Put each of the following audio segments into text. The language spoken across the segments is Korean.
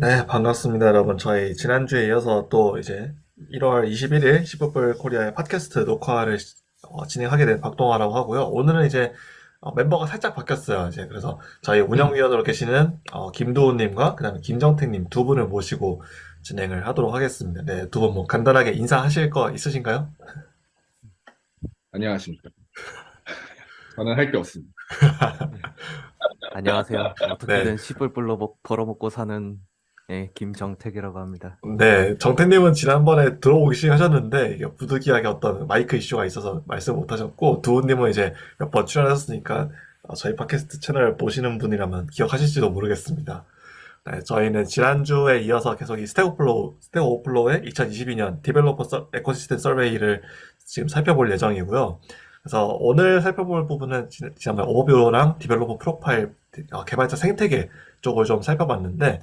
네, 반갑습니다, 여러분. 저희 지난주에 이어서 또 이제 1월 21일 시브블 코리아의 팟캐스트 녹화를 진행하게 된 박동화라고 하고요. 오늘은 이제 멤버가 살짝 바뀌었어요. 이제 그래서 저희 운영위원으로 계시는 김도훈님과 그다음에 김정택님 두 분을 모시고 진행을 하도록 하겠습니다. 네, 두 분 뭐 간단하게 인사하실 거 있으신가요? 안녕하십니까. 저는 할 게 없습니다. 네. 안녕하세요. 네, 어떻게든 시불불로 벌어먹고 사는 김정택이라고 합니다. 네, 정택님은 지난번에 들어오기 시작하셨는데 이게 부득이하게 어떤 마이크 이슈가 있어서 말씀 못 하셨고 두훈님은 이제 몇 번 출연하셨으니까 저희 팟캐스트 채널 보시는 분이라면 기억하실지도 모르겠습니다. 네, 저희는 지난주에 이어서 계속 이 스택 오버플로우의 2022년 디벨로퍼 에코시스템 서베이를 지금 살펴볼 예정이고요. 그래서 오늘 살펴볼 부분은 지난번 오버뷰랑 디벨로퍼 프로파일, 개발자 생태계 쪽을 좀 살펴봤는데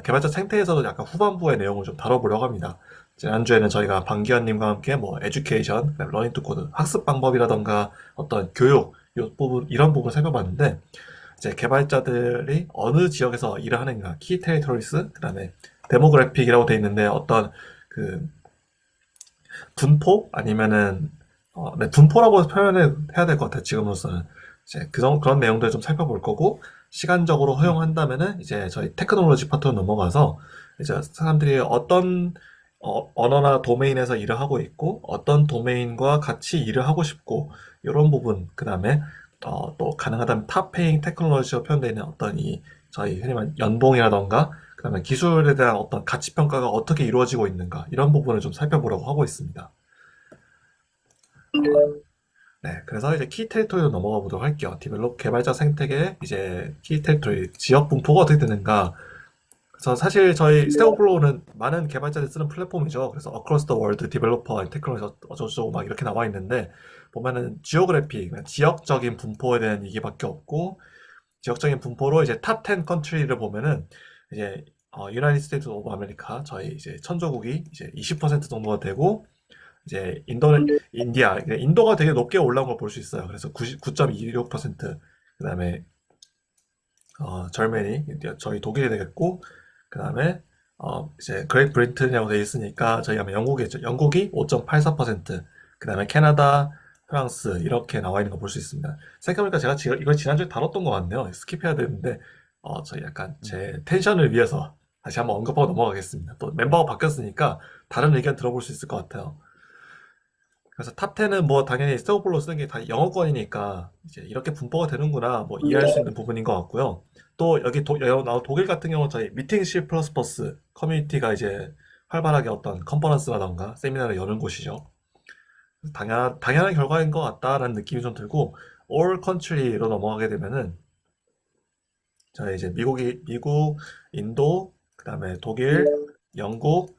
개발자 생태에서도 약간 후반부의 내용을 좀 다뤄보려고 합니다. 지난주에는 저희가 방기현님과 함께 뭐 에듀케이션, 러닝 투 코드, 학습 방법이라던가 어떤 교육, 요 부분, 이런 부분을 살펴봤는데 이제 개발자들이 어느 지역에서 일을 하는가, 키 테리토리스, 그다음에 데모그래픽이라고 돼 있는데 어떤 그 분포 아니면은 네, 분포라고 표현을 해야 될 것 같아요. 지금으로서는 이제 그런 내용들을 좀 살펴볼 거고 시간적으로 허용한다면은 이제 저희 테크놀로지 파트로 넘어가서 이제 사람들이 어떤 언어나 도메인에서 일을 하고 있고 어떤 도메인과 같이 일을 하고 싶고 이런 부분 그다음에 또 가능하다면 탑페잉 테크놀로지로 표현되어 있는 어떤 이 저희 흔히 말하는 연봉이라던가 그다음에 기술에 대한 어떤 가치 평가가 어떻게 이루어지고 있는가 이런 부분을 좀 살펴보려고 하고 있습니다. 네, 그래서 이제 키 테리토리로 넘어가 보도록 할게요. 디벨롭 개발자 생태계 이제 키 테리토리 지역 분포가 어떻게 되는가. 그래서 사실 저희 스택 오버플로우는 많은 개발자들이 쓰는 플랫폼이죠. 그래서 Across the World Developer and Technology 어쩌고저쩌고 막 이렇게 나와 있는데 보면은 지오그래피, 지역적인 분포에 대한 얘기밖에 없고 지역적인 분포로 이제 탑 10 컨트리를 보면은 이제 유나이티드 스테이트 오브 아메리카 저희 이제 천조국이 이제 20% 정도가 되고 이제 인디아, 그러니까 인도가 되게 높게 올라온 걸 볼 수 있어요. 그래서 9.26%, 그다음에 절메니, 저희 독일이 되겠고, 그다음에 이제 그레이트 브리튼이라고 되어 있으니까 저희 아마 영국이죠. 영국이 5.84%, 그다음에 캐나다, 프랑스 이렇게 나와 있는 거 볼 수 있습니다. 생각해보니까 제가 이걸 지난주에 다뤘던 것 같네요. 스킵해야 되는데 저희 약간 음. 제 텐션을 위해서 다시 한번 언급하고 넘어가겠습니다. 또 멤버가 바뀌었으니까 다른 의견 들어볼 수 있을 것 같아요. 그래서 탑 10은 뭐 당연히 스테고플로 쓰는 게 다 영어권이니까 이제 이렇게 분포가 되는구나 뭐 이해할 수 있는 부분인 것 같고요. 또 여기 나온 독일 같은 경우는 저희 미팅 C++ 커뮤니티가 이제 활발하게 어떤 컨퍼런스라던가 세미나를 여는 곳이죠. 당연한 결과인 것 같다라는 느낌이 좀 들고 all country로 넘어가게 되면은 저희 이제 미국, 인도, 그다음에 독일, 영국,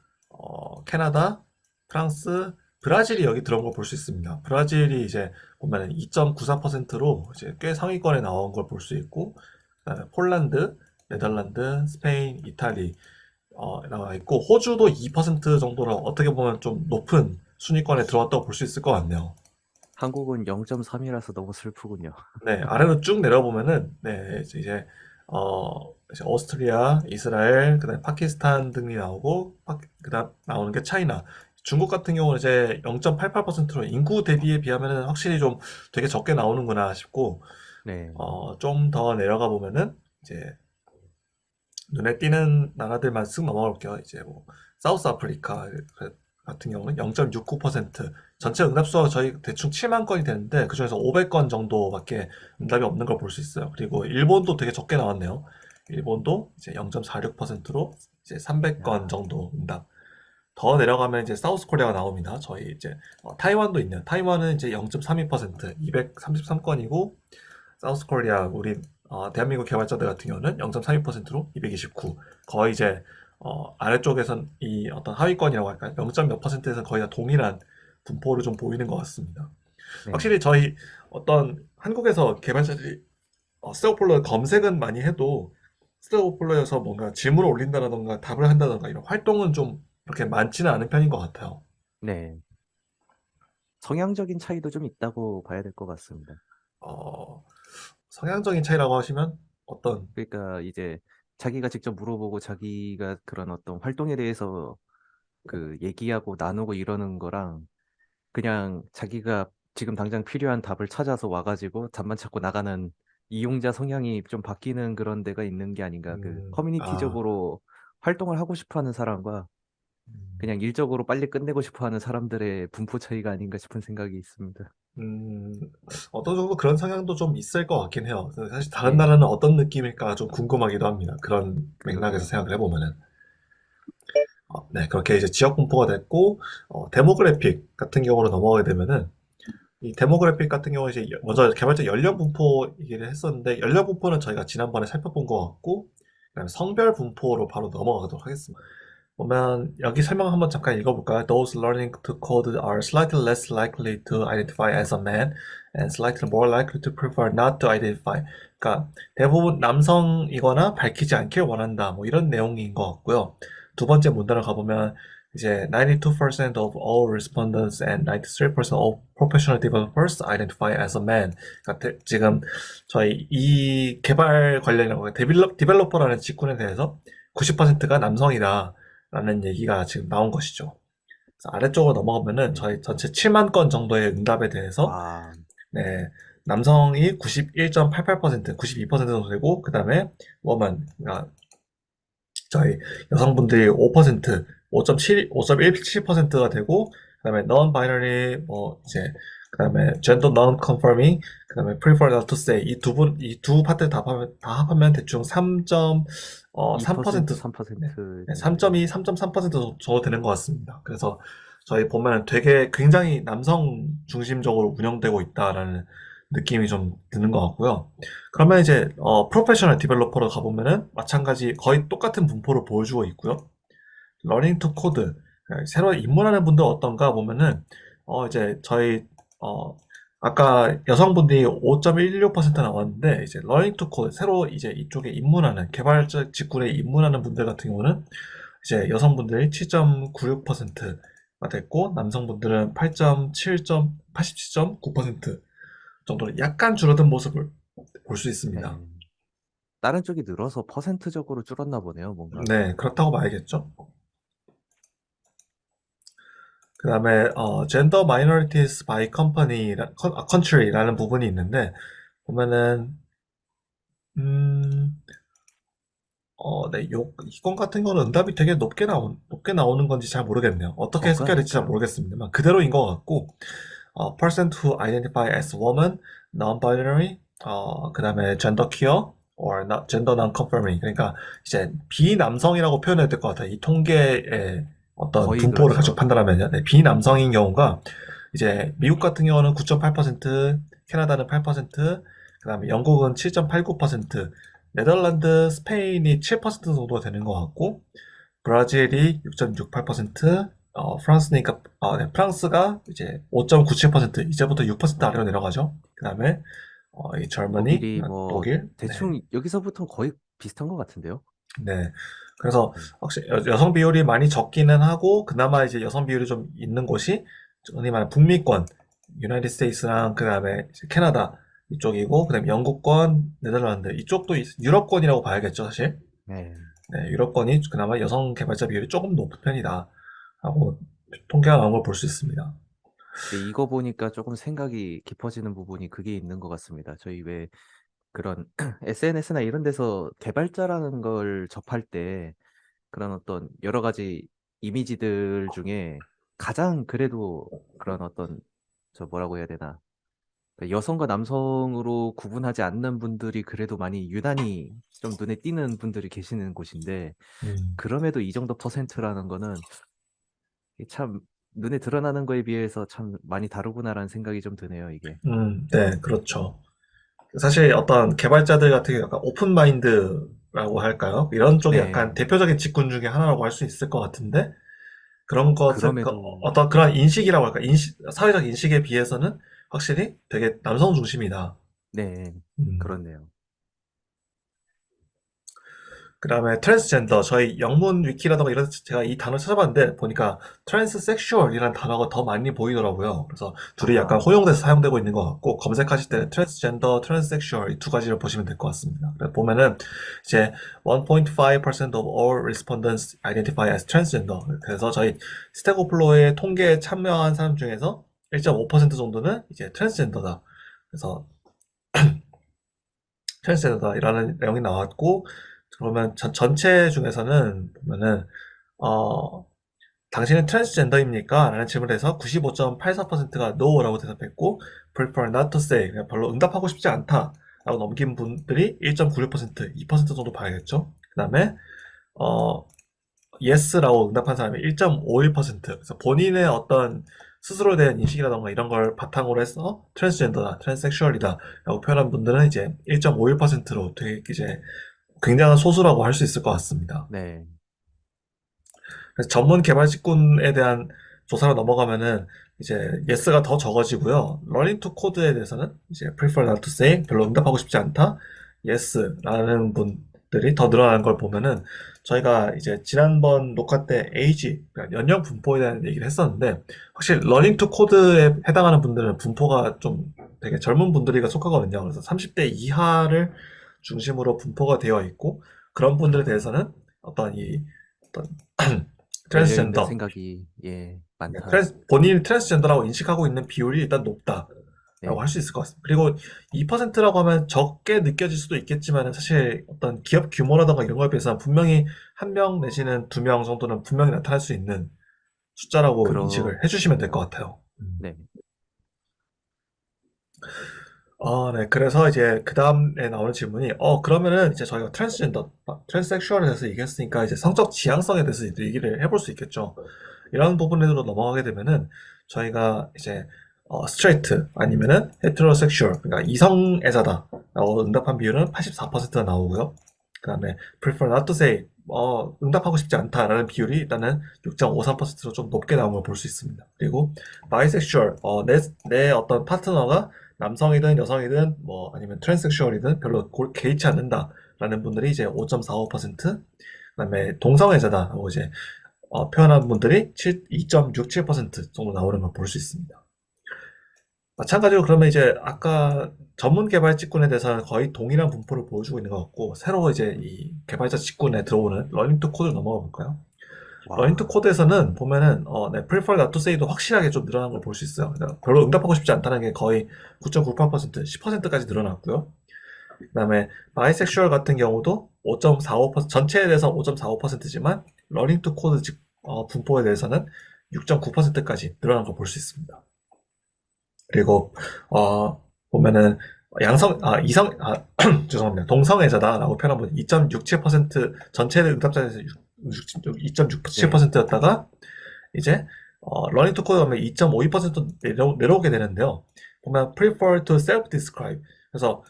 캐나다, 프랑스, 브라질이 여기 들어온 걸 볼 수 있습니다. 브라질이 이제 보면 2.94%로 이제 꽤 상위권에 나온 걸 볼 수 있고, 그다음에 폴란드, 네덜란드, 스페인, 이탈리 나와 있고, 호주도 2% 정도로 어떻게 보면 좀 높은 순위권에 들어왔다고 볼 수 있을 것 같네요. 한국은 0.3이라서 너무 슬프군요. 네, 아래로 쭉 내려보면은, 네, 이제 오스트리아, 이스라엘, 그다음에 파키스탄 등이 나오고, 그다음 나오는 게 차이나. 중국 같은 경우는 이제 0.88%로 인구 대비에 비하면은 확실히 좀 되게 적게 나오는구나 싶고, 네. 좀 더 내려가 보면은, 이제 눈에 띄는 나라들만 쓱 넘어가 볼게요. 이제 뭐 사우스 아프리카 같은 경우는 0.69%, 전체 응답수가 저희 대충 7만 건이 되는데 그중에서 500건 정도밖에 응답이 없는 걸 볼 수 있어요. 그리고 일본도 되게 적게 나왔네요. 일본도 이제 0.46%로 이제 300건 야, 정도 응답. 더 내려가면 이제 사우스 코리아가 나옵니다. 저희 이제 타이완도 있네요. 타이완은 이제 0.32%, 233건이고 사우스 코리아 우리 대한민국 개발자들 같은 경우는 0.32%로 229. 거의 이제 아래쪽에선 이 어떤 하위권이라고 할까요? 0. 몇 퍼센트에서 거의 다 동일한 분포를 좀 보이는 것 같습니다. 네. 확실히 저희 어떤 한국에서 개발자들이 스테고폴러 검색은 많이 해도 스테고폴러에서 뭔가 질문을 올린다던가 답을 한다던가 이런 활동은 좀 그렇게 많지는 않은 편인 것 같아요. 네. 성향적인 차이도 좀 있다고 봐야 될 것 같습니다. 어, 성향적인 차이라고 하시면 어떤 그러니까 이제 자기가 직접 물어보고 자기가 그런 어떤 활동에 대해서 그 얘기하고 나누고 이러는 거랑 그냥 자기가 지금 당장 필요한 답을 찾아서 와가지고 답만 찾고 나가는 이용자 성향이 좀 바뀌는 그런 데가 있는 게 아닌가. 그 아, 커뮤니티적으로 활동을 하고 싶어 하는 사람과 음, 그냥 일적으로 빨리 끝내고 싶어 하는 사람들의 분포 차이가 아닌가 싶은 생각이 있습니다. 음, 어떤 정도 그런 성향도 좀 있을 것 같긴 해요. 사실 다른 예, 나라는 어떤 느낌일까 좀 궁금하기도 합니다. 그런 맥락에서 그러게요. 생각을 해보면은. 네, 그렇게 이제 지역 분포가 됐고, 데모그래픽 같은 경우로 넘어가게 되면은, 이 데모그래픽 같은 경우는 이제 먼저 개발자 연령 분포 얘기를 했었는데, 연령 분포는 저희가 지난번에 살펴본 것 같고, 그다음에 성별 분포로 바로 넘어가도록 하겠습니다. 보면 여기 설명 한번 잠깐 읽어볼까요? Those learning to code are slightly less likely to identify as a man and slightly more likely to prefer not to identify. 그러니까 대부분 남성이거나 밝히지 않길 원한다. 뭐 이런 내용인 것 같고요. 두 번째 문단을 가보면 이제 92% of all respondents and 93% of professional developers identify as a man. 그러니까 지금 저희 이 개발 관련이라고 디벨로퍼라는 직군에 대해서 90%가 남성이다. 라는 얘기가 지금 나온 것이죠. 그래서 아래쪽으로 넘어가면은 네. 저희 전체 7만 건 정도의 응답에 대해서 와, 네, 남성이 91.88%, 92% 정도 되고 그 다음에 워먼, 그러니까 저희 여성분들이 5%, 5.7, 5.17%가 되고 그다음에 non-binary 뭐 이제 그다음에 gender non-conforming 그다음에 prefer not to say 이 두 파트 다 합하면 대충 2% 3% 네, 3% 네, 정도. 3.2, 3.3% 정도 되는 것 같습니다. 그래서 저희 보면 되게 굉장히 남성 중심적으로 운영되고 있다라는 느낌이 좀 드는 것 같고요. 그러면 이제 프로페셔널 디벨로퍼로 가보면은 마찬가지 거의 똑같은 분포를 보여주고 있고요. 러닝 투 코드 새로 입문하는 분들 어떤가 보면은 이제 저희 어 아까 여성분들이 5.16% 나왔는데 이제 러닝 투 코드 새로 이제 이쪽에 입문하는 개발자 직군에 입문하는 분들 같은 경우는 이제 여성분들이 7.96%가 됐고 남성분들은 87.9% 정도로 약간 줄어든 모습을 볼 수 있습니다. 네. 다른 쪽이 늘어서 퍼센트적으로 줄었나 보네요, 뭔가. 네, 그렇다고 봐야겠죠. 그 다음에 Gender Minorities by Country라는 부분이 있는데 보면은 음, 네, 이건 같은 거는 응답이 되게 높게 나오는 건지 잘 모르겠네요. 어떻게 해석해야 될지 잘 정가일까요? 모르겠습니다만 그대로인 것 같고 person who identify as woman, non-binary, 그 다음에 gender queer, or not, gender non-conforming. 그러니까 이제 비남성이라고 표현해야 될 것 같아요. 이 통계의 어떤 거의 분포를 가지고 그렇죠. 판단하면요. 네, 비남성인 경우가 이제 미국 같은 경우는 9.8%, 캐나다는 8%, 그 다음에 영국은 7.89%, 네덜란드, 스페인이 7% 정도 되는 것 같고, 브라질이 6.68%, 프랑스니까, 네, 프랑스가 이제 5.97%, 이제부터 6% 아래로 내려가죠. 그 다음에, 이 젊은이, 독일이 뭐 독일, 네, 대충 여기서부터 거의 비슷한 것 같은데요. 네. 그래서 네. 확실히 여성 비율이 많이 적기는 하고, 그나마 이제 여성 비율이 좀 있는 곳이, 흔히 말하는 북미권, 유나이티드 스테이츠랑 그 다음에 캐나다 이쪽이고, 그 다음에 영국권, 네덜란드 이쪽도 유럽권이라고 봐야겠죠, 사실. 네. 네, 유럽권이 그나마 여성 개발자 비율이 조금 높은 편이다. 하고 통계가 나온 걸 볼 수 있습니다. 근데 이거 보니까 조금 생각이 깊어지는 부분이 그게 있는 것 같습니다. 저희 왜 그런 SNS나 이런 데서 개발자라는 걸 접할 때 그런 어떤 여러 가지 이미지들 중에 가장 그래도 그런 어떤 저 뭐라고 해야 되나 그러니까 여성과 남성으로 구분하지 않는 분들이 그래도 많이 유난히 좀 눈에 띄는 분들이 계시는 곳인데 음, 그럼에도 이 정도 퍼센트라는 거는 이게 참 눈에 드러나는 거에 비해서 참 많이 다르구나라는 생각이 좀 드네요, 이게. 네, 그렇죠. 사실 어떤 개발자들 같은 경우 약간 오픈 마인드라고 할까요? 이런 쪽이 네. 약간 대표적인 직군 중에 하나라고 할 수 있을 것 같은데 그런 것을 그럼에도 어떤 그런 인식이라고 할까? 사회적 인식에 비해서는 확실히 되게 남성 중심이다. 네. 음. 그렇네요. 그 다음에 트랜스젠더, 저희 영문 위키라던가 이런 데서 제가 이 단어 찾아봤는데 보니까 트랜스섹슈얼이라는 단어가 더 많이 보이더라고요. 그래서 둘이 약간 아하. 호용돼서 사용되고 있는 것 같고, 검색하실 때는 트랜스젠더, 트랜스섹슈얼 이 두 가지를 보시면 될 것 같습니다. 그래서 보면은 이제 1.5% of all respondents identify as transgender. 그래서 저희 스택 오플로의 통계에 참여한 사람 중에서 1.5% 정도는 이제 트랜스젠더다. 그래서 트랜스젠더다라는 내용이 나왔고, 그러면 전체 중에서는 보면은 어 당신은 트랜스젠더입니까? 라는 질문에 대해서 95.84%가 no라고 대답했고, prefer not to say, 그냥 별로 응답하고 싶지 않다 라고 넘긴 분들이 1.96%, 2% 정도 봐야겠죠. 그 다음에 yes라고 응답한 사람이 1.51%. 그래서 본인의 어떤 스스로에 대한 인식이라던가 이런 걸 바탕으로 해서 트랜스젠더다, 트랜스섹슈얼이다 라고 표현한 분들은 이제 1.51%로 되게 이제 굉장한 소수라고 할 수 있을 것 같습니다. 네. 그래서 전문 개발 직군에 대한 조사로 넘어가면은 이제 yes가 더 적어지고요. learning to code에 대해서는 이제 prefer not to say, 별로 응답하고 싶지 않다, yes라는 분들이 더 늘어나는 걸 보면은, 저희가 이제 지난번 녹화 때 age, 그러니까 연령 분포에 대한 얘기를 했었는데, 확실히 learning to code에 해당하는 분들은 분포가 좀 되게 젊은 분들이가 속하거든요. 그래서 30대 이하를 중심으로 분포가 되어 있고, 그런 분들에 대해서는 어떤 열려 있는 트랜스젠더, 생각이 많다. 본인이 트랜스젠더라고 인식하고 있는 비율이 일단 높다라고 네. 할 수 있을 것 같습니다. 그리고 2%라고 하면 적게 느껴질 수도 있겠지만, 사실 어떤 기업 규모라던가 이런 거에 비해서는 분명히 한 명 내지는 두 명 정도는 분명히 나타날 수 있는 숫자라고 그러 인식을 해주시면 될 것 같아요. 네. 네. 그래서 이제 그 다음에 나오는 질문이, 그러면은 이제 저희가 트랜스젠더, 트랜스섹슈얼에 대해서 얘기했으니까 이제 성적 지향성에 대해서 이제 얘기를 해볼 수 있겠죠. 이런 부분으로 넘어가게 되면은 저희가 이제 스트레이트 아니면은 헤테로섹슈얼, 그러니까 이성애자다라고 응답한 비율은 84%가 나오고요. 그 다음에 prefer not to say, 응답하고 싶지 않다라는 비율이 일단은 6.53%로 좀 높게 나온 걸 볼 수 있습니다. 그리고 bisexual, 내 어떤 파트너가 남성이든 여성이든 뭐 아니면 트랜스섹슈얼이든 별로 개의치 않는다라는 분들이 이제 5.45%, 그다음에 동성애자다라고 이제 표현한 분들이 2.67% 정도 나오는 걸 볼 수 있습니다. 마찬가지로 그러면 이제 아까 전문 개발 직군에 대해서는 거의 동일한 분포를 보여주고 있는 것 같고, 새로 이제 이 개발자 직군에 들어오는 러닝 투 코드를 넘어가 볼까요? 러닝 투 와. 코드에서는 보면은 prefer not to say도 확실하게 좀 늘어난 걸 볼 수 있어요. 그러니까 별로 응답하고 싶지 않다는 게 거의 9.98%, 10%까지 늘어났고요. 그다음에 bisexual 같은 경우도 5.45%, 전체에 대해서 5.45%지만 러닝 투 코드 분포에 대해서는 6.9%까지 늘어난 걸 볼 수 있습니다. 그리고 보면은 죄송합니다. 동성애자다라고 표현한 분 2.67%, 전체 응답자에서 2.67%였다가 이제 러닝 투 코드 하면 2.52% 내려오게 되는데요. 보면 prefer to self-describe, 그래서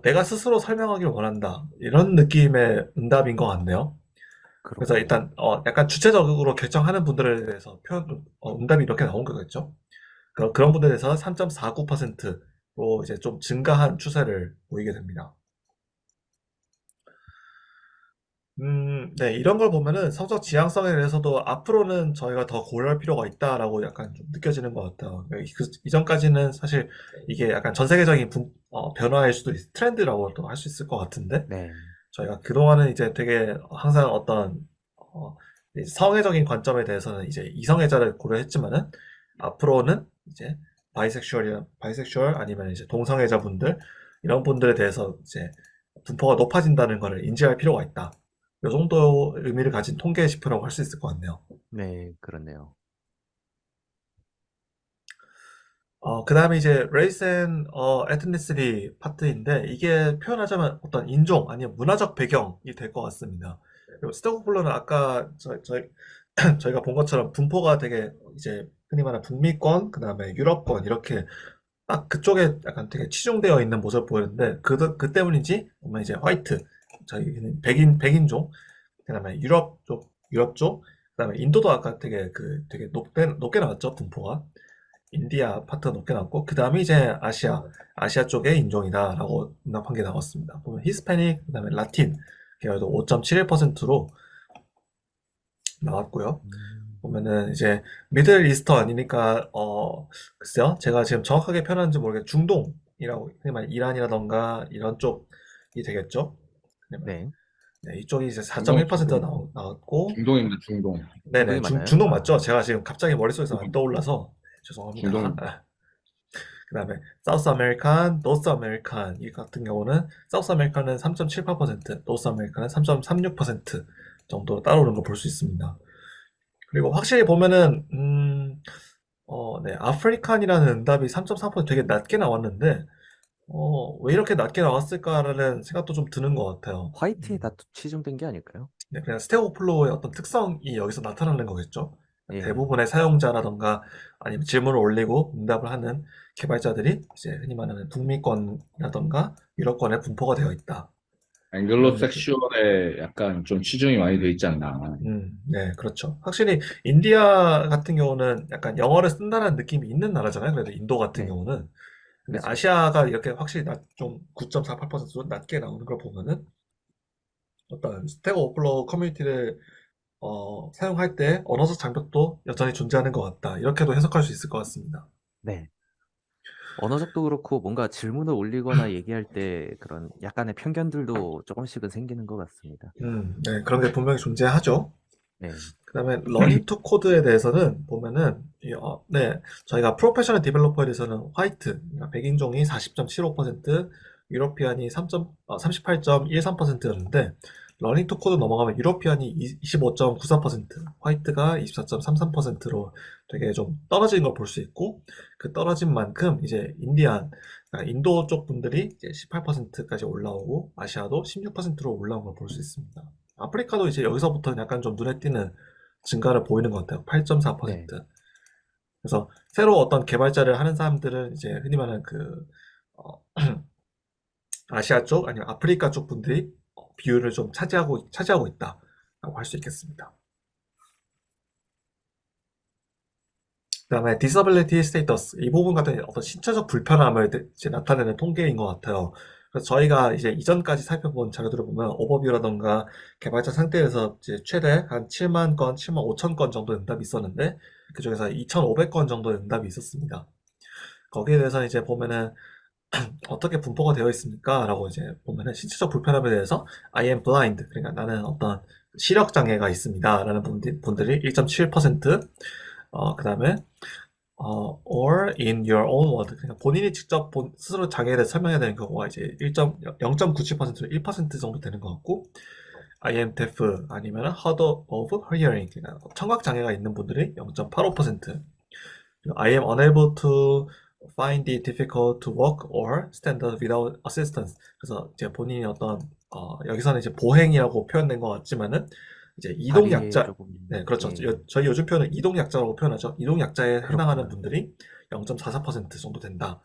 내가 스스로 설명하기를 원한다, 이런 느낌의 응답인 것 같네요. 그래서 그렇군요. 일단 약간 주체적으로 결정하는 분들에 대해서 응답이 이렇게 나온 거겠죠. 그런 분들에 대해서 3.49%로 이제 좀 증가한 추세를 보이게 됩니다. 네, 이런 걸 보면은 성적 지향성에 대해서도 앞으로는 저희가 더 고려할 필요가 있다라고 약간 좀 느껴지는 것 같아요. 이전까지는 사실 이게 약간 전 세계적인 변화일 수도 트렌드라고 또 할 수 있을 것 같은데, 네. 저희가 그동안은 이제 되게 항상 어떤 이 성애적인 관점에 대해서는 이제 이성애자를 고려했지만은, 앞으로는 이제 바이섹슈얼 아니면 이제 동성애자분들, 이런 분들에 대해서 이제 분포가 높아진다는 것을 인지할 필요가 있다. 이 정도 의미를 가진 통계 지표라고 할 수 있을 것 같네요. 네, 그렇네요. 그 다음에 이제 race and ethnicity 파트인데, 이게 표현하자면 어떤 인종 아니면 문화적 배경이 될 것 같습니다. 그리고 스토커플러는 아까 저희가 본 것처럼 분포가 되게 이제 흔히 말하는 북미권, 그 다음에 유럽권, 이렇게 딱 그쪽에 약간 되게 치중되어 있는 모습을 보이는데, 그 때문인지 보면 이제 화이트, 저희는 백인종, 그 다음에 유럽 쪽, 그 다음에 인도도 아까 되게 높게 나왔죠, 분포가. 인디아 파트가 높게 나왔고, 그 다음에 이제 아시아 쪽의 인종이다라고 응답한 게 나왔습니다. 보면 히스패닉, 그 다음에 라틴, 계열도 5.71%로 나왔고요. 보면은 이제 미들 이스터 아니니까 글쎄요, 제가 지금 정확하게 표현하는지 모르겠 중동이라고 흔히 말 이란이라던가 이런 쪽이 되겠죠. 네. 네, 이쪽이 이제 중동, 4.1%가 중동. 나왔고, 중동입니다, 중동. 네네, 중동이 맞나요? 중동 맞죠? 아, 제가 지금 갑자기 머릿속에서 안 중동, 떠올라서 죄송합니다. 중동입니다. 그 다음에 사우스 아메리칸, 노스 아메리칸 이 같은 경우는 사우스 아메리칸은 3.78%, 노스 아메리칸은 3.36% 정도 따라오는 걸 볼 수 있습니다. 그리고 확실히 보면은 네, 아프리칸이라는 응답이 3.4% 되게 낮게 나왔는데 왜 이렇게 낮게 나왔을까라는 생각도 좀 드는 것 같아요. 화이트에 다 치중된 게 아닐까요? 네, 그냥 스택 오플로우의 어떤 특성이 여기서 나타나는 거겠죠. 예, 대부분의 사용자라던가 아니면 질문을 올리고 응답을 하는 개발자들이 이제 흔히 말하는 북미권이라던가 유럽권에 분포가 되어 있다. 앵글로 이런 느낌. 섹슈얼에 약간 좀 치중이 많이 돼 있지 않나. 네, 그렇죠. 확실히 인디아 같은 경우는 약간 영어를 쓴다는 느낌이 있는 나라잖아요. 그래도 인도 같은 네, 경우는. 근데 그렇죠. 아시아가 이렇게 확실히 좀 9.48% 낮게 나오는 걸 보면은 어떤 스택 오플로우 커뮤니티를 사용할 때 언어적 장벽도 여전히 존재하는 것 같다. 이렇게도 해석할 수 있을 것 같습니다. 네. 언어적도 그렇고 뭔가 질문을 올리거나 얘기할 때 그런 약간의 편견들도 조금씩은 생기는 것 같습니다. 네, 그런 게 분명히 존재하죠. 네, 그 다음에 러닝 투 코드에 대해서는 보면은 네, 저희가 프로페셔널 디벨로퍼에 대해서는 화이트, 그러니까 백인종이 40.75%, 유러피안이 38.13%였는데 러닝 투 코드 넘어가면 유러피안이 25.94%, 화이트가 24.33%로 되게 좀 떨어지는 걸 볼 수 있고 그 떨어진 만큼 이제 그러니까 인도 쪽 분들이 이제 18%까지 올라오고 아시아도 16%로 올라온 걸 볼 수 있습니다. 아프리카도 이제 여기서부터 약간 좀 눈에 띄는 증가를 보이는 것 같아요. 네. 8.4%. 그래서 새로 어떤 개발자를 하는 사람들은 이제 흔히 말하는 어, 아시아 쪽 아니면 아프리카 쪽 분들이 비율을 좀 차지하고 있다라고 할 수 있겠습니다. 그다음에 disability status 이 부분 같은 어떤 신체적 불편함을 이제 나타내는 통계인 것 같아요. 그래서 저희가 이제 이전까지 살펴본 자료들을 보면 오버뷰라던가 개발자 상태에서 이제 최대 한 7만 건, 7만 5천 건 정도 응답이 있었는데 그중에서 2,500건 정도 응답이 있었습니다. 거기에 대해서 이제 보면은 어떻게 분포가 되어 있습니까? 라고 이제 보면은 신체적 불편함에 대해서 I am blind 그러니까 나는 어떤 시력 장애가 있습니다. 라는 분들이 1.7%, 그 다음에 or in your own word. 그러니까 본인이 직접 스스로 장애에 대해 설명해야 되는 경우가 이제 0.97%로 1% 정도 되는 것 같고, I am deaf 아니면 hard of hearing. 그러니까 청각 장애가 있는 분들이 0.85%. I am unable to find it difficult to walk or stand without assistance. 그래서 이제 본인이 어떤 여기서는 이제 보행이라고 표현된 것 같지만은 이제 이동 다리에 약자, 조금, 네, 그렇죠. 예, 저희 요즘 표현은 이동 약자라고 표현하죠. 이동 약자에 해당하는 그렇구나. 분들이 0.44% 정도 된다.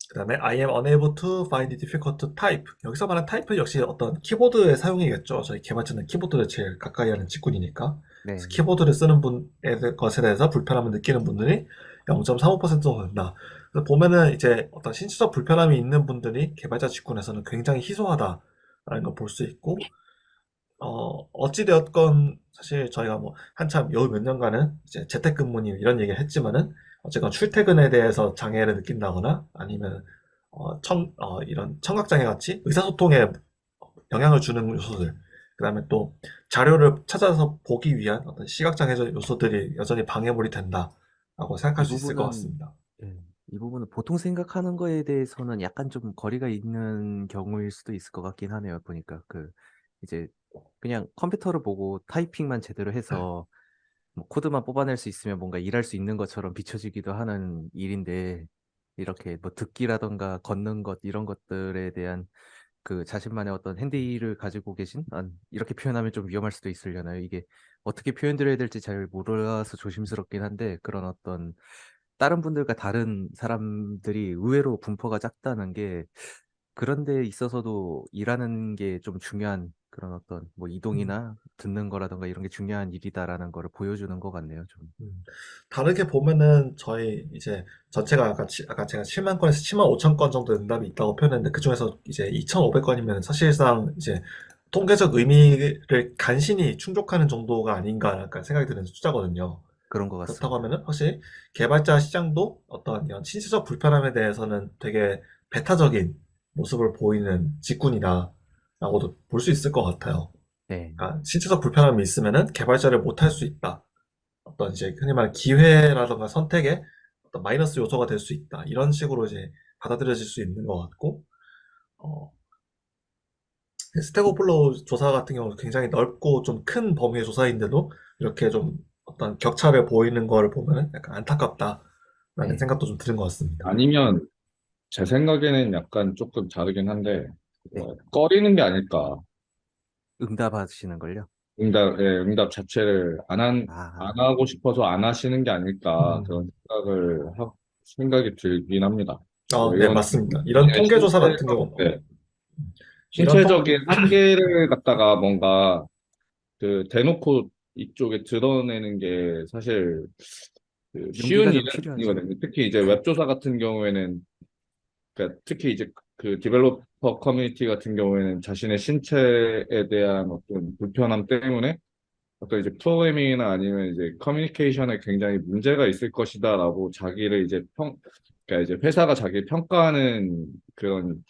그 다음에 I am unable to find it difficult to type. 여기서 말하는 타입은 역시 어떤 키보드의 사용이겠죠. 저희 개발자는 키보드를 제일 가까이 하는 직군이니까. 그래서 네. 키보드를 쓰는 것에 대해서 불편함을 느끼는 분들이 0.35% 정도 된다. 그래서 보면은 이제 어떤 신체적 불편함이 있는 분들이 개발자 직군에서는 굉장히 희소하다라는 걸 볼 수 있고, 어찌되었건 사실 저희가 뭐 한참 요 몇 년간은 이제 재택근무니 이런 얘기를 했지만은 어쨌건 출퇴근에 대해서 장애를 느낀다거나 아니면 이런 청각장애 같이 의사소통에 영향을 주는 요소들, 그 다음에 또 자료를 찾아서 보기 위한 어떤 시각장애적 요소들이 여전히 방해물이 된다라고 생각할 이 수 있을 것 부분은, 같습니다. 예, 이 부분은 보통 생각하는 거에 대해서는 약간 좀 거리가 있는 경우일 수도 있을 것 같긴 하네요. 보니까 이제 그냥 컴퓨터를 보고 타이핑만 제대로 해서 뭐 코드만 뽑아낼 수 있으면 뭔가 일할 수 있는 것처럼 비춰지기도 하는 일인데 이렇게 뭐 듣기라던가 걷는 것 이런 것들에 대한 그 자신만의 어떤 핸디를 가지고 계신 이렇게 표현하면 좀 위험할 수도 있으려나요? 이게 어떻게 표현드려야 될지 잘 몰라서 조심스럽긴 한데 그런 어떤 다른 분들과 다른 사람들이 의외로 분포가 작다는 게 그런 데 있어서도 일하는 게 좀 중요한 그런 어떤 뭐 음, 이동이나 듣는 거라던가 이런 게 중요한 일이다라는 거를 보여주는 것 같네요, 좀. 다르게 보면은 저희 이제 전체가 아까 제가 7만 건에서 7만 5천 건 정도 응답이 있다고 표현했는데 그중에서 이제 2,500건이면 사실상 이제 통계적 의미를 간신히 충족하는 정도가 아닌가 약간 생각이 드는 숫자거든요. 그런 것 그렇다고 같습니다. 하면은 확실히 개발자 시장도 어떤 이런 신체적 불편함에 대해서는 되게 배타적인 모습을 보이는 직군이다라고도 볼 수 있을 것 같아요. 네. 그러니까 신체적 불편함이 있으면은 개발자를 못할 수 있다. 어떤 이제 흔히 말하는 기회라던가 선택에 어떤 마이너스 요소가 될 수 있다. 이런 식으로 이제 받아들여질 수 있는 것 같고, 어, 스택 오버플로우 조사 같은 경우는 굉장히 넓고 좀 큰 범위의 조사인데도 이렇게 좀 어떤 격차를 보이는 거를 보면 약간 안타깝다라는 네. 생각도 좀 드는 것 같습니다. 아니면 제 생각에는 약간 조금 다르긴 한데 네. 꺼리는 게 아닐까. 응답하시는 걸요? 응답 자체를 안 아, 하고 싶어서 안 하시는 게 아닐까 음. 그런 생각이 들긴 합니다. 뭐 네, 이건 맞습니다. 이런 통계 조사 같은 경우는, 이런 통, 신체적인 한계를 갖다가 뭔가 그 대놓고 이쪽에 드러내는 게 사실 그 쉬운 용기가 일은 좀 필요하죠. 아니거든요. 특히 이제 웹조사 같은 경우에는 그러니까 특히 이제 그 디벨로퍼 커뮤니티 같은 경우에는 자신의 신체에 대한 어떤 불편함 때문에 어떤 이제 프로그래밍이나 아니면 이제 커뮤니케이션에 굉장히 문제가 있을 것이다라고 자기를 이제 그러니까 이제 회사가 자기를 평가하는 그런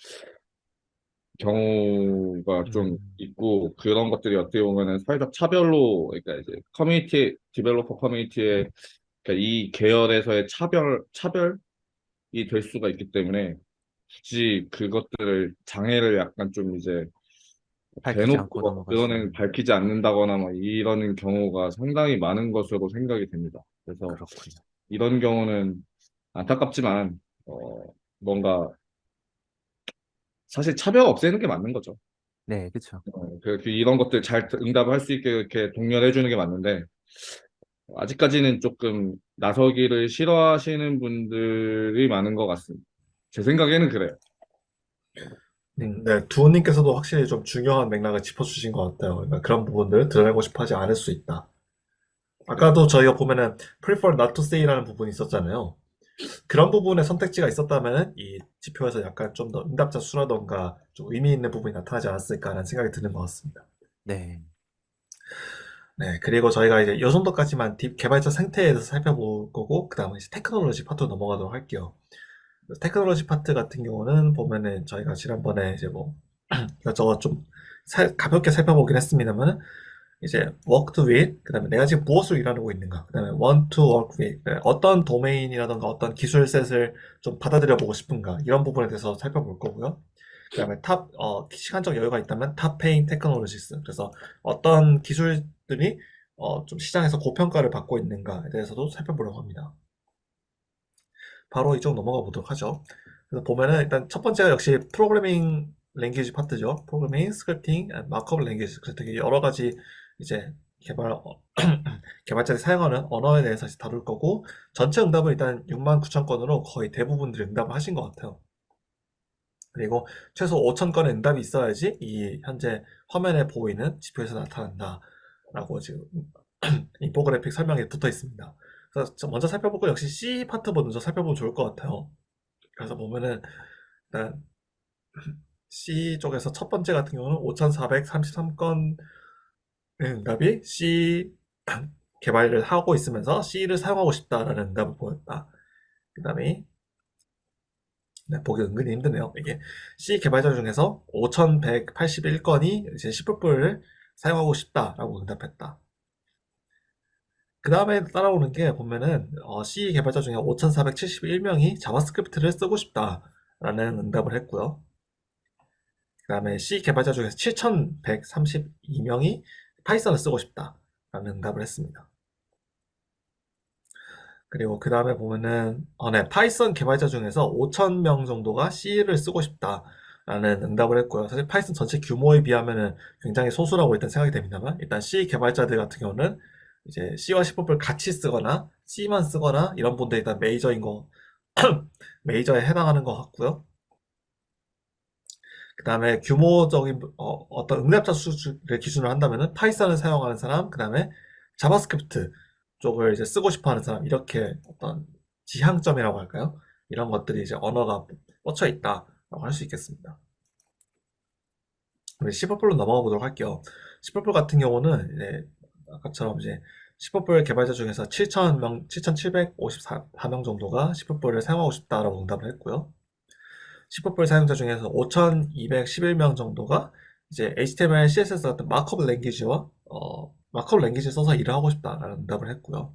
경우가 좀 음, 있고 그런 것들이 어떻게 보면은 사회적 차별로 그러니까 이제 디벨로퍼 커뮤니티의 그러니까 이 계열에서의 차별이 될 수가 있기 때문에 굳이 그것들을 장애를 약간 좀 이제 밝히지 대놓고 않고 막 그거는 넘어가시는. 밝히지 않는다거나 막 이러는 경우가 상당히 많은 것으로 생각이 됩니다. 그래서 그렇군요. 이런 경우는 안타깝지만 어 뭔가 사실 차별 없애는 게 맞는 거죠. 네, 그쵸. 이런 것들 잘 응답할 수 있게 이렇게 독려해 주는 게 맞는데 아직까지는 조금 나서기를 싫어하시는 분들이 많은 것 같습니다. 제 생각에는 그래요. 네. 네, 두호님께서도 확실히 좀 중요한 맥락을 짚어주신 것 같아요. 그러니까 그런 부분들 드러내고 싶어 하지 않을 수 있다. 네. 아까도 저희가 보면은 prefer not to say라는 부분이 있었잖아요. 그런 부분에 선택지가 있었다면 이 지표에서 약간 좀 더 응답자 수라던가 좀 의미 있는 부분이 나타나지 않았을까라는 생각이 드는 것 같습니다. 네. 네, 그리고 저희가 이제 요 정도까지만 개발자 상태에 대해서 살펴볼 거고, 그 다음에 이제 테크놀로지 파트로 넘어가도록 할게요. 테크놀로지 파트 같은 경우는 보면은 저희가 지난번에 이제 뭐 이것저것 좀 가볍게 살펴보긴 했습니다만 이제 worked with, 그 다음에 내가 지금 무엇을 일하고 있는가, 그 다음에 want to work with, 어떤 도메인이라던가 어떤 기술셋을 좀 받아들여 보고 싶은가, 이런 부분에 대해서 살펴볼 거고요. 그 다음에 시간적 여유가 있다면 탑 페인 테크놀로지스, 그래서 어떤 기술들이 좀 시장에서 고평가를 받고 있는가에 대해서도 살펴보려고 합니다. 바로 이쪽 넘어가 보도록 하죠. 그래서 보면은 일단 첫 번째가 역시 프로그래밍 랭귀지 파트죠. 프로그래밍, 스크립팅, 마크업 랭귀지. 그래서 되게 여러 가지 이제 개발자들이 사용하는 언어에 대해서 다룰 거고, 전체 응답은 일단 6만 9천 건으로 거의 대부분들이 응답을 하신 것 같아요. 그리고 최소 5천 건의 응답이 있어야지 이 현재 화면에 보이는 지표에서 나타난다라고 지금 인포그래픽 설명에 붙어 있습니다. 그래서 먼저 살펴보고 역시 C 파트 먼저 살펴보면 좋을 것 같아요. 그래서 보면은 일단 C 쪽에서 첫 번째 같은 경우는 5,433건의 응답이 C 개발을 하고 있으면서 C를 사용하고 싶다라는 응답을 보였다. 그 다음에 네, 보기 은근히 힘드네요. 이게 C 개발자 중에서 5,181건이 이제 C++를 사용하고 싶다라고 응답했다. 그 다음에 따라오는 게 보면은 C 개발자 중에 5,471명이 자바스크립트를 쓰고 싶다라는 응답을 했고요. 그 다음에 C 개발자 중에서 7,132명이 파이썬을 쓰고 싶다라는 응답을 했습니다. 그리고 그 다음에 보면은 네, 파이썬 개발자 중에서 5,000명 정도가 C를 쓰고 싶다라는 응답을 했고요. 사실 파이썬 전체 규모에 비하면은 굉장히 소수라고 일단 생각이 됩니다만 일단 C 개발자들 같은 경우는 이제 C와 C++를 같이 쓰거나 C만 쓰거나 이런 분들이 일단 메이저인 거 메이저에 해당하는 것 같고요. 그 다음에 규모적인 어떤 응답자 수를 기준으로 한다면은 파이썬을 사용하는 사람, 그 다음에 자바스크립트 쪽을 이제 쓰고 싶어 하는 사람, 이렇게 어떤 지향점이라고 할까요? 이런 것들이 이제 언어가 뻗쳐 있다라고 할 수 있겠습니다. 우리 C++로 넘어가 보도록 할게요. C++ 같은 경우는 이제 아까처럼 이제 C++ 개발자 중에서 7,000명, 7,754명 정도가 C++를 사용하고 싶다라고 응답을 했고요. C++ 사용자 중에서 5,211명 정도가 이제 HTML, CSS 같은 마크업 랭귀지와 마크업 랭귀지 써서 일을 하고 싶다라는 응답을 했고요.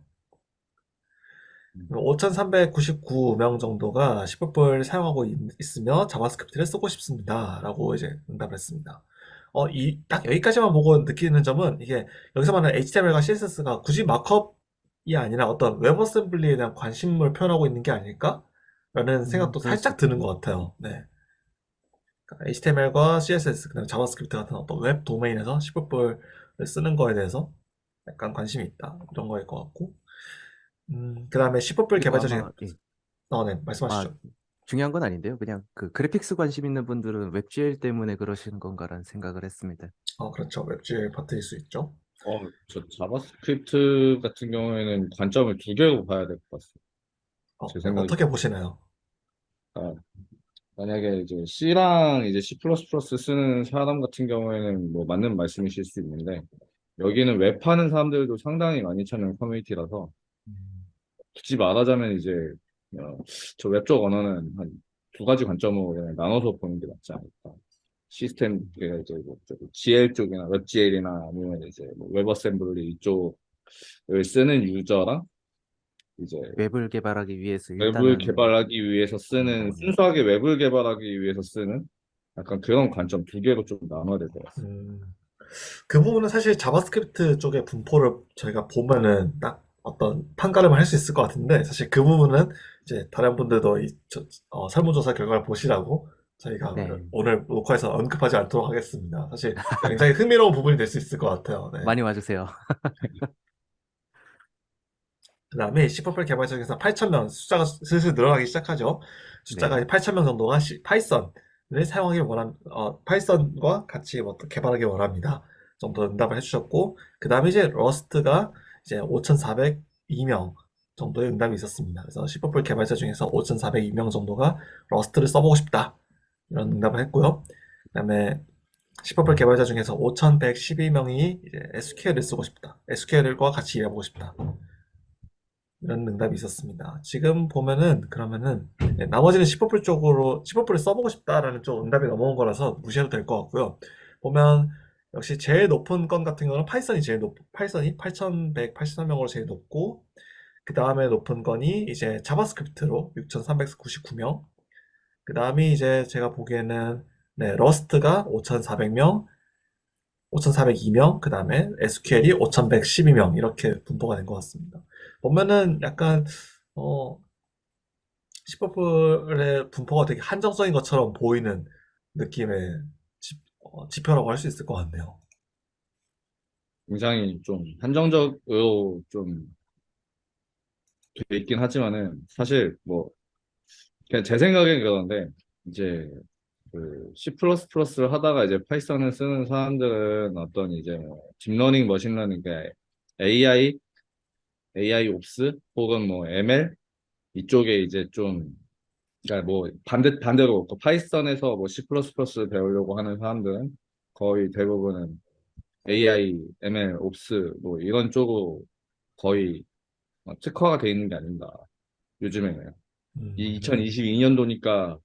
5,399명 정도가 C++ 사용하고 있으며 자바스크립트를 쓰고 싶습니다라고 이제 응답을 했습니다. 딱 여기까지만 보고 느끼는 점은 이게 여기서 말하는 HTML과 CSS가 굳이 마크업이 아니라 어떤 웹 어셈블리에 대한 관심을 표현하고 있는 게 아닐까라는 생각도 그럴 수 살짝 드는 것 있겠네요. 같아요. 네. HTML과 CSS, 그다음에 자바스크립트 같은 어떤 웹 도메인에서 C++를 쓰는 거에 대해서 약간 관심이 있다. 이런 거일 것 같고. 그다음에 C++ 그리고 개발자 중에, 아마 예. 네, 아, 말씀하시죠. 중요한 건 아닌데요. 그냥 그 그래픽스 관심 있는 분들은 웹GL 때문에 그러시는 건가라는 생각을 했습니다. 그렇죠. 웹GL 파트일 수 있죠. 저 자바스크립트 같은 경우에는 관점을 두 개로 봐야 될 것 같습니다. 제 네, 생각이. 어떻게 보시나요? 아, 만약에 이제 C랑 이제 C++ 쓰는 사람 같은 경우에는 뭐 맞는 말씀이실 수 있는데, 여기는 웹하는 사람들도 상당히 많이 찾는 커뮤니티라서, 굳이 말하자면 이제 저 웹 쪽 언어는 한 두 가지 관점으로 그냥 나눠서 보는 게 맞지 않을까. 시스템 이제 뭐 GL 쪽이나 웹 GL이나 아니면 이제 뭐웹 어셈블리 이쪽을 쓰는 유저랑 이제 웹을 개발하기 위해서 웹을 일단은 개발하기 위해서 쓰는, 순수하게 웹을 개발하기 위해서 쓰는 약간 그런 관점 두 개로 좀 나눠야 될 것 같습니다. 음, 그 부분은 사실 자바스크립트 쪽의 분포를 저희가 보면은 딱 어떤 판가름을 할 수 있을 것 같은데, 사실 그 부분은 이제 다른 분들도 설문조사 결과를 보시라고 저희가 네, 오늘 녹화에서 언급하지 않도록 하겠습니다. 사실 굉장히 흥미로운 부분이 될 수 있을 것 같아요. 네. 많이 와주세요. 그 다음에 C++ 개발자 중에서 8,000명, 숫자가 슬슬 늘어나기 시작하죠. 숫자가 네. 8,000명 정도가 파이썬을 사용하기 파이썬과 같이 개발하기 원합니다. 정도 응답을 해주셨고, 그 다음에 이제 러스트가 이제 5,402명 정도의 응답이 있었습니다. 그래서 C++ 개발자 중에서 5,402명 정도가 러스트를 써보고 싶다. 이런 응답을 했고요. 그 다음에 C++ 개발자 중에서 5,112명이 이제 SQL을 쓰고 싶다. SQL과 같이 일해보고 싶다. 이런 응답이 있었습니다. 지금 보면은 그러면은 나머지는 C++ 쪽으로 C++를 써보고 싶다라는 쪽 응답이 넘어온 거라서 무시해도 될 것 같고요. 보면 역시 제일 높은 건 같은 경우는 파이썬이 8,183명으로 제일 높고, 그 다음에 높은 건이 이제 자바스크립트로 6,399명, 그 다음이 이제 제가 보기에는 러스트가 5,400명, 5,402명, 그 다음에 SQL이 5,112명, 이렇게 분포가 된 것 같습니다. 보면은 약간, C++의 분포가 되게 한정적인 것처럼 보이는 느낌의 지표라고 할 수 있을 것 같네요. 굉장히 좀 한정적으로 좀 돼 있긴 하지만은 사실 뭐 그냥 제 생각엔 그런데 이제 그 C++를 하다가 이제 파이썬을 쓰는 사람들은 어떤 이제 뭐 딥러닝, 머신러닝, 그러니까 AI 옵스 혹은 뭐 ML 이쪽에 이제 좀, 그러니까 뭐 반대로 그 파이썬에서 뭐 C++ 배우려고 하는 사람들은 거의 대부분은 AI, ML, 옵스 뭐 이런 쪽으로 거의 특화가 돼 있는 게 아닌가 요즘에는. 이 음, 2022년도니까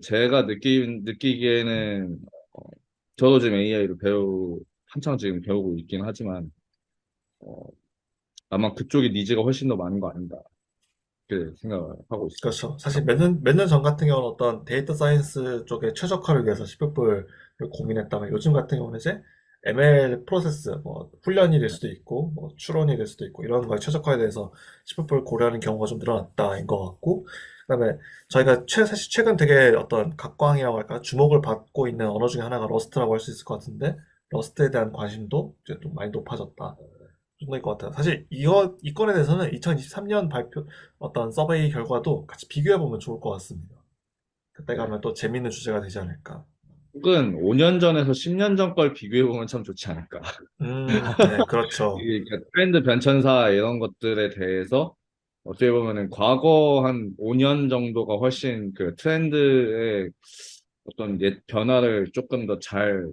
제가 느끼기에는 어, 저도 지금 AI를 한창 지금 배우고 있긴 하지만 어, 아마 그쪽의 니즈가 훨씬 더 많은 거 아닌가 그렇게 생각을 하고 있습니다. 그렇죠. 사실 몇 년 전 같은 경우는 어떤 데이터 사이언스 쪽의 최적화를 위해서 C++를 고민했다면, 요즘 같은 경우는 이제 ML 프로세스, 뭐 훈련이 될 수도 있고, 뭐 추론이 될 수도 있고, 이런 거에 최적화에 대해서 C++를 고려하는 경우가 좀 늘어났다인 것 같고, 그다음에 저희가 사실 최근 되게 어떤 각광이라고 할까, 주목을 받고 있는 언어 중에 하나가 러스트라고 할 수 있을 것 같은데, 러스트에 대한 관심도 이제 좀 많이 높아졌다 정도일 것 같아요. 사실 이 건에 대해서는 2023년 발표 어떤 서베이 결과도 같이 비교해 보면 좋을 것 같습니다. 그때 네. 가면 또 재밌는 주제가 되지 않을까. 혹은 5년 전에서 10년 전 걸 비교해 보면 참 좋지 않을까. 네, 그렇죠. 이게 그러니까 트렌드 변천사 이런 것들에 대해서 어떻게 보면은 과거 한 5년 정도가 훨씬 그 트렌드의 어떤 변화를 조금 더 잘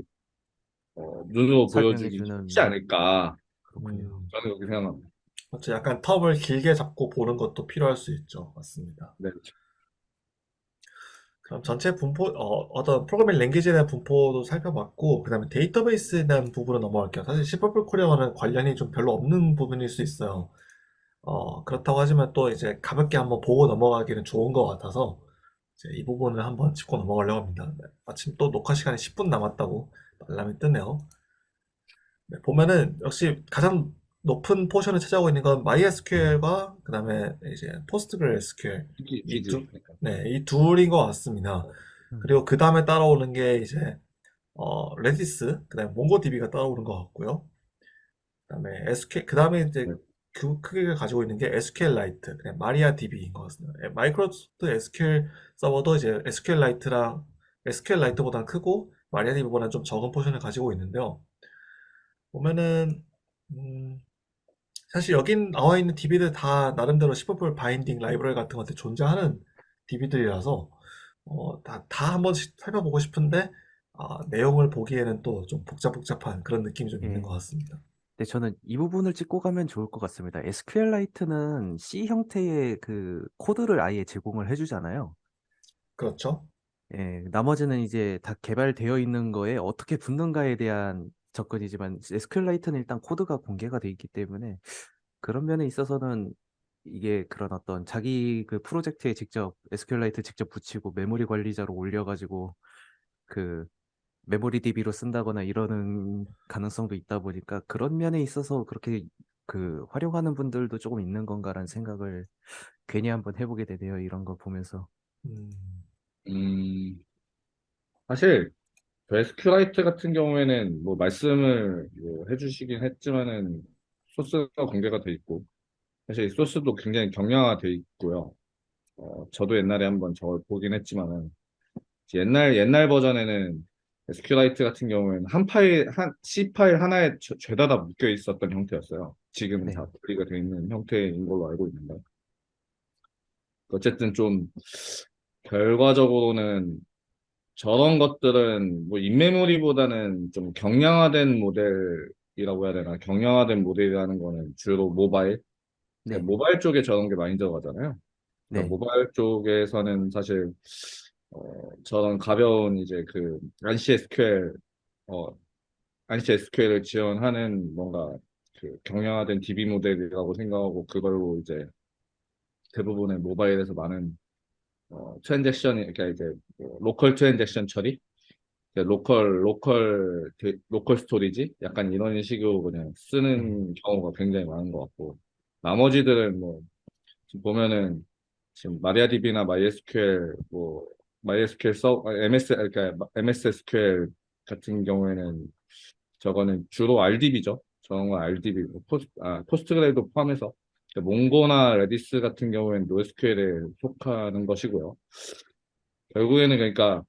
눈으로 보여주기 쉽지 설명해주는 않을까. 그렇군요. 음, 저는 그렇게 생각합니다. 그렇죠. 약간 텀을 길게 잡고 보는 것도 필요할 수 있죠. 맞습니다. 네. 그럼 전체 분포, 어떤 프로그래밍 랭귀지에 대한 분포도 살펴봤고, 그 다음에 데이터베이스에 대한 부분으로 넘어갈게요. 사실 C++ 코리어와는 관련이 좀 별로 없는 부분일 수 있어요. 그렇다고 하지만 또 이제 가볍게 한번 보고 넘어가기는 좋은 것 같아서, 이제 이 부분을 한번 짚고 넘어가려고 합니다. 네, 마침 또 녹화 시간이 10분 남았다고 알람이 뜨네요. 네, 보면은 역시 가장 높은 포션을 차지하고 있는 건 MySQL과 그 다음에 이제 PostgreSQL 이 기지. 네, 이 둘인 것 같습니다. 음, 그리고 그 다음에 따라오는 게 이제 레디스, 그 다음에 몽고DB가 따라오는 것 같고요. 그 다음에 SQL, 그 다음에 이제 네. 그 크기가 가지고 있는 게 SQLite, 그다음에 마리아DB인 것 같습니다. 마이크로소프트 SQL 서버도 이제 SQLite랑 SQLite보다는 크고 마리아DB보다는 좀 적은 포션을 가지고 있는데요. 보면은 음, 사실 여긴 나와 있는 DB들 다 나름대로 C++ 바인딩 라이브러리 같은 것들 존재하는 DB들이라서 다 한 번씩 살펴보고 싶은데 내용을 보기에는 또 좀 복잡한 그런 느낌이 좀 있는 것 예. 같습니다. 근데 저는 이 부분을 짚고 가면 좋을 것 같습니다. SQLite는 C 형태의 그 코드를 아예 제공을 해주잖아요. 그렇죠? 예, 나머지는 이제 다 개발되어 있는 거에 어떻게 붙는가에 대한 접근이지만 SQLite는 일단 코드가 공개가 돼 있기 때문에 그런 면에 있어서는 이게 그런 어떤 자기 그 프로젝트에 직접 SQLite 직접 붙이고 메모리 관리자로 올려가지고 그 메모리 DB로 쓴다거나 이러는 가능성도 있다 보니까 그런 면에 있어서 그렇게 그 활용하는 분들도 조금 있는 건가라는 생각을 괜히 한번 해보게 되네요. 이런 거 보면서. 음, 음, 사실 그 SQLite 같은 경우에는 뭐 말씀을 뭐 해주시긴 했지만은 소스가 공개가 돼 있고 사실 소스도 굉장히 경량화돼 있고요. 저도 옛날에 한번 저걸 보긴 했지만은 이제 옛날 버전에는 SQLite 같은 경우에는 한 C 파일 하나에 죄다 다 묶여 있었던 형태였어요. 지금은 다 네, 분리가 되어 있는 형태인 걸로 알고 있는데 어쨌든 좀 결과적으로는 저런 것들은 뭐 인메모리보다는 좀 경량화된 모델이라고 해야 되나? 경량화된 모델이라는 거는 주로 모바일, 네, 그러니까 모바일 쪽에 저런 게 많이 들어가잖아요. 그러니까 네, 모바일 쪽에서는 사실 저런 가벼운 이제 그 안시 SQL 어 안시 SQL을 지원하는 뭔가 그 경량화된 DB 모델이라고 생각하고 그걸로 이제 대부분의 모바일에서 많은 트랜잭션이 그러니까 이제 뭐 로컬 트랜잭션 처리 로컬 스토리지? 약간 이런 식으로 그냥 네, 쓰는 경우가 굉장히 많은 것 같고, 나머지들은 뭐, 지금 보면은, 지금 마리아DB나 MySQL, 뭐, MySQL 그러니까 MS SQL 같은 경우에는 저거는 주로 RDB죠. 저런 건 RDB, 포스트그레도 포함해서. 그러니까 몽고나 레디스 같은 경우에는 NoSQL에 속하는 것이고요. 결국에는 그러니까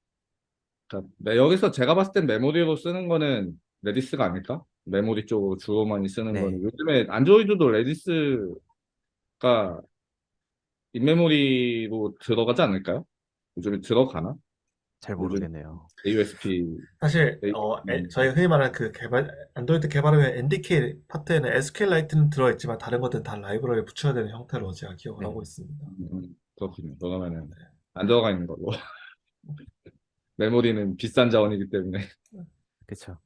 여기서 제가 봤을 땐 메모리로 쓰는 거는 레디스가 아닐까? 메모리 쪽으로 주로 많이 쓰는 거는 네. 요즘에 안드로이드도 레디스가 인메모리로 들어가지 않을까요? 요즘에 들어가나? 잘 요즘 모르겠네요. AUSP 사실 저희 흔히 말하는 그 안드로이드 개발하면 NDK 파트에는 SQLite는 들어있지만 다른 것들은 다 라이브러리에 붙여야 되는 형태로 제가 기억을 하고 네, 있습니다. 그렇군요. 그러면은 안 들어가 있는 걸로. 메모리는 비싼 자원이기 때문에. 그쵸.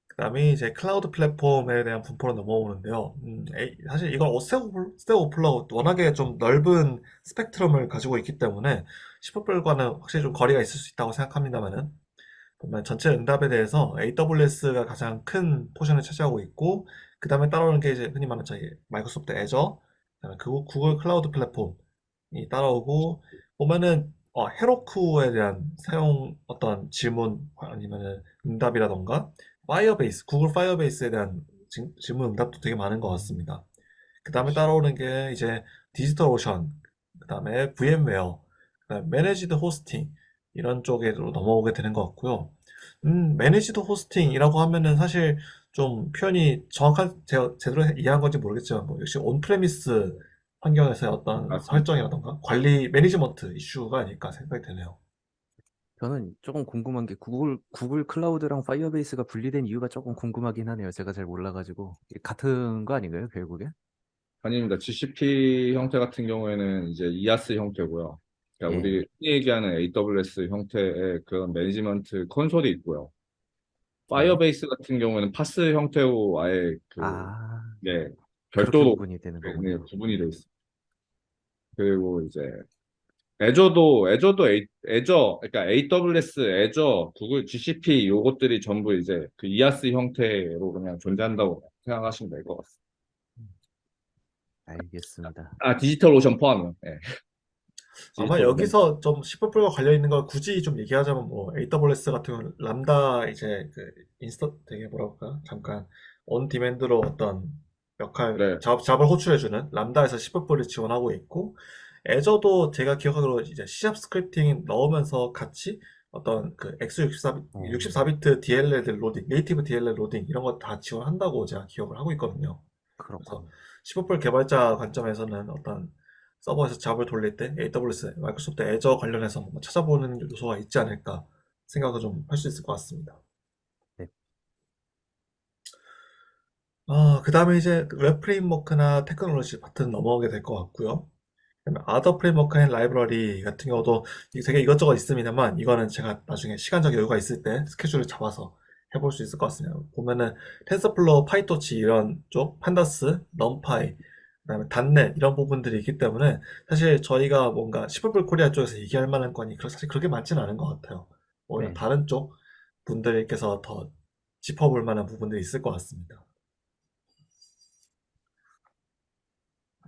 그다음에 이제 클라우드 플랫폼에 대한 분포로 넘어오는데요. 사실 이건 스택 오플러가 워낙에 좀 넓은 스펙트럼을 가지고 있기 때문에 C++과는 확실히 좀 거리가 있을 수 있다고 생각합니다만은 보면 전체 응답에 대해서 AWS가 가장 큰 포션을 차지하고 있고 그 다음에 따라오는 게 이제 흔히 말하는 저희 마이크로소프트 애저, 그다음에 구글 클라우드 플랫폼이 따라오고 보면은 헤로쿠에 대한 사용 어떤 질문 아니면은 응답이라던가 파이어베이스, 구글 파이어베이스에 대한 질문 응답도 되게 많은 것 음, 같습니다. 그 다음에 따라오는 게 이제 디지털 오션, 그 다음에 VM웨어, 그다음에 매니지드 호스팅, 이런 쪽으로 넘어오게 되는 것 같고요. 매니지드 호스팅이라고 하면은 사실 좀 표현이 제가 제대로 이해한 건지 모르겠지만, 뭐 역시 온프레미스 환경에서의 어떤 맞습니다. 설정이라던가 관리, 매니지먼트 이슈가 아닐까 생각이 되네요. 저는 조금 궁금한 게 구글 클라우드랑 파이어베이스가 분리된 이유가 조금 궁금하긴 하네요. 제가 잘 몰라가지고. 이게 같은 거 아닌가요, 결국에? 아닙니다. GCP 형태 같은 경우에는 이제 이아스 형태고요. 그러니까 예. 우리 흔히 얘기하는 AWS 형태의 그런 매니지먼트 콘솔이 있고요. 네. 파이어베이스 같은 경우에는 파스 형태로 아예 아, 네, 그렇게 별도로 구분이 되는 네, 거군요. 구분이 되어 있습니다. 그리고 이제 애저도 애저, 그러니까 AWS, 애저, 구글, GCP 요것들이 전부 이제 그 이아스 형태로 그냥 존재한다고 생각하시면 될 것 같습니다. 알겠습니다. 아, 디지털 오션 포함이요. 네, 아마 디지털 오션. 여기서 좀 시프풀과 관련 있는 걸 굳이 좀 얘기하자면, 뭐 AWS 같은 경우는 람다 이제 그 인스턴 되게 뭐라 그럴까, 잠깐 온 디맨드로 어떤 역할 네, 잡을 호출해주는 람다에서 시프풀을 지원하고 있고, 애저도 제가 기억하기로 이제 C# 스크립팅 넣으면서 같이 어떤 그 x64 어, 64비트 DLL 로딩, 네이티브 DLL 로딩 이런 거 다 지원한다고 제가 기억을 하고 있거든요. 그래서 그렇군요. 시프풀 개발자 관점에서는 어떤 서버에서 잡을 돌릴 때 AWS, 마이크로소프트 애저 관련해서 뭔가 찾아보는 요소가 있지 않을까 생각을 좀 할 수 있을 것 같습니다. 네. 그 다음에 이제 웹 프레임워크나 테크놀로지 파트는 넘어가게 될 것 같고요. 그다음에 아더 프레임워크 앤 라이브러리 같은 경우도 이게 되게 이것저것 있습니다만, 이거는 제가 나중에 시간적 여유가 있을 때 스케줄을 잡아서 해볼 수 있을 것 같습니다. 보면은 텐서플로우, 파이토치 이런 쪽, 판다스, 넘파이, 그다음에 단넷 이런 부분들이 있기 때문에 사실 저희가 뭔가 시프풀 코리아 쪽에서 얘기할 만한 건이 사실 그렇게 많지는 않은 것 같아요. 오히려 네. 다른 쪽 분들께서 더 짚어볼 만한 부분들이 있을 것 같습니다.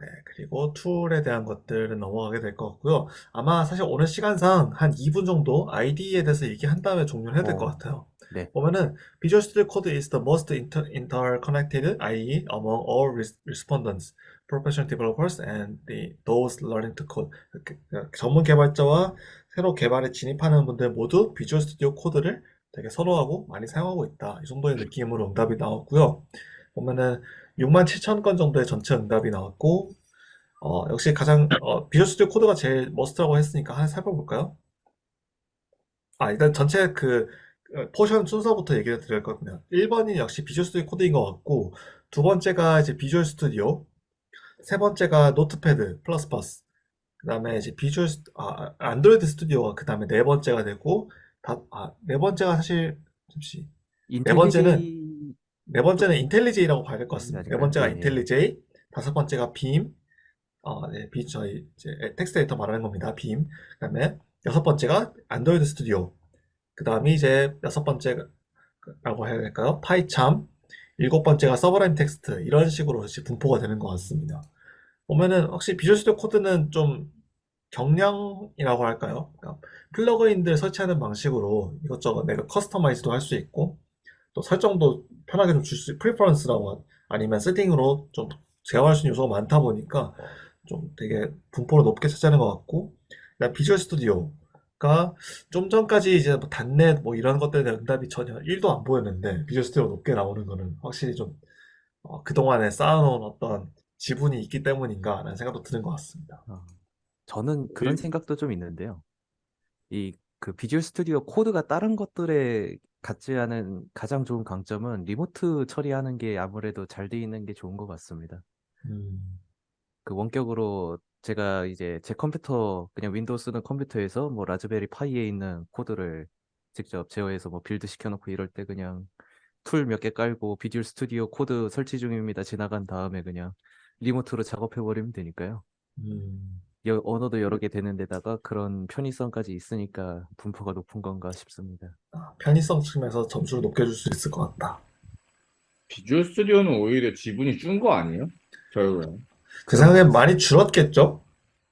네, 그리고 툴에 대한 것들은 넘어가게 될 것 같고요. 아마 사실 오늘 시간상 한 2분 정도 IDE에 대해서 얘기한 다음에 종료를 해야 될 것 어, 같아요. 네. 보면은 Visual Studio Code is the most interconnected IE among all respondents, professional developers, and those learning to code. 전문 개발자와 새로 개발에 진입하는 분들 모두 Visual Studio Code를 되게 선호하고 많이 사용하고 있다. 이 정도의 느낌으로 응답이 나왔고요. 보면은 6만 7천 건 정도의 전체 응답이 나왔고, 역시 가장, 비주얼 스튜디오 코드가 제일 머스트라고 했으니까 하나 살펴볼까요? 일단 전체 포션 순서부터 얘기를 드렸거든요. 1번이 역시 비주얼 스튜디오 코드인 것 같고, 두 번째가 이제 비주얼 스튜디오, 세 번째가 노트패드, 플러스 플러스, 그 다음에 이제 안드로이드 스튜디오가 그 다음에 네 번째가 되고, 네 번째가 사실, 잠시, 네 번째는 인텔리제이 네 번째는 쪽 인텔리제이라고 봐야 될 것 같습니다. 네 아닌가요? 예, 번째가 예. 인텔리제이, 다섯 번째가 빔, 네, 저희 이제 텍스트 에디터 말하는 겁니다. 빔. 그다음에 여섯 번째가 안드로이드 스튜디오. 그다음이 이제 여섯 번째라고 해야 될까요? 파이참. 일곱 번째가 서브라임 텍스트. 이런 식으로 다시 분포가 되는 것 같습니다. 보면은 확실히 비주얼 스튜디오 코드는 좀 경량이라고 할까요? 그러니까 플러그인들 설치하는 방식으로 이것저것 내가 커스터마이즈도 할 수 있고, 또 설정도 편하게 좀 프리퍼런스라고 아니면 세팅으로 좀 제어할 수 있는 요소가 많다 보니까 좀 되게 분포를 높게 차지하는 것 같고, 그다음 비주얼 스튜디오가 좀 전까지 이제 뭐 단넷 뭐 이런 것들에 대한 응답이 전혀 1도 안 보였는데, 비주얼 스튜디오 높게 나오는 거는 확실히 좀 그동안에 쌓아놓은 어떤 지분이 있기 때문인가라는 생각도 드는 것 같습니다. 어, 저는 그런 일- 생각도 좀 있는데요. 이 그 비주얼 스튜디오 코드가 다른 것들에 갖지 않은 가장 좋은 강점은 리모트 처리하는 게 아무래도 잘 돼 있는 게 좋은 것 같습니다. 음, 그 원격으로 제가 이제 제 컴퓨터 그냥 윈도우 쓰는 컴퓨터에서 뭐 라즈베리 파이에 있는 코드를 직접 제어해서 뭐 빌드 시켜놓고 이럴 때 그냥 툴 몇 개 깔고 비주얼 스튜디오 코드 설치 중입니다 지나간 다음에 그냥 리모트로 작업해버리면 되니까요. 음. 언어도 여러 개 되는 데다가 그런 편의성까지 있으니까 분포가 높은 건가 싶습니다. 편의성 측면에서 점수를 높게 줄 수 있을 것 같다. 비주얼 스튜디오는 오히려 지분이 준 거 아니에요? 결국에는. 제 그런 것 생각엔 많이 같습니다. 줄었겠죠?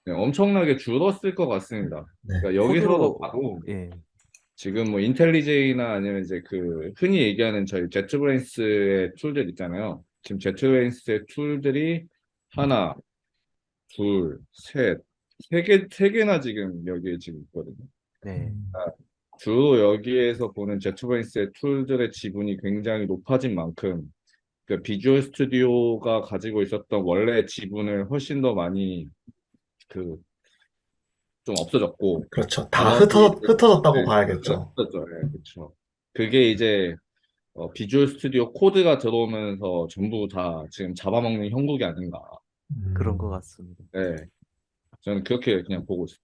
네, 엄청나게 줄었을 것 같습니다. 네. 그러니까 여기서도 코드로 봐도 예, 지금 뭐 인텔리제이나 아니면 이제 그 흔히 얘기하는 저희 제트브레인스의 툴들 있잖아요. 지금 제트브레인스의 툴들이 하나, 둘, 셋, 세 개나 지금 여기에 지금 있거든요. 네. 주로 여기에서 보는 제트브레인스의 툴들의 지분이 굉장히 높아진 만큼 그 비주얼 스튜디오가 가지고 있었던 원래 지분을 훨씬 더 많이 그 좀 없어졌고 그렇죠. 다 나머지 흩어졌다고 네, 봐야겠죠. 없어졌죠. 네, 그렇죠. 그게 이제 비주얼 스튜디오 코드가 들어오면서 전부 다 지금 잡아먹는 형국이 아닌가. 그런 것 음. 같습니다. 네, 저는 그렇게 그냥 보고 있어요.